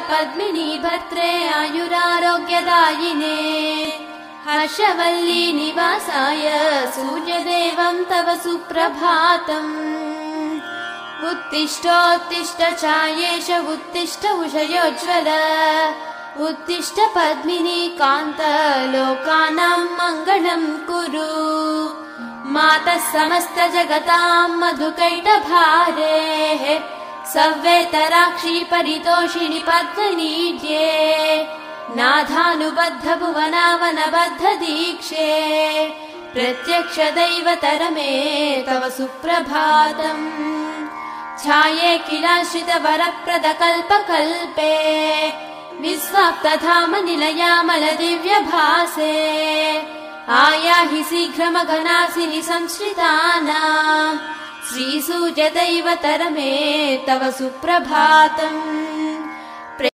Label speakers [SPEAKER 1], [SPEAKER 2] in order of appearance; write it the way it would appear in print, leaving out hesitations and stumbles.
[SPEAKER 1] पद्मिनी भद्रे आयुरारोग्यदायिने हर्षवल्ली निवासाय सूर्यदेवं तव सुप्रभातम् उत्तिष्ठोत्तिष्ठ चायेश उत्तिष्ठ उषयोज्ज्वल उत्तिष्ठ पद्मिनी कान्त लोकानां मङ्गलं कुरु मातः समस्त जगतां मधुकैटभारेः सव्येतराक्षी परितोषिणि पद्मनीड्ये नाथानुबद्ध भुवनावनबद्ध दीक्षे प्रत्यक्ष दैवतरमे तव सुप्रभातम् छाये किलाश्रित वरप्रद कल्पकल्पे विस्वाप्तधाम निलयामल दिव्यभासे आयाहि शीघ्रमघनासिनि संश्रितानां श्रीसूर्यदैवतरमे तव सुप्रभातम्।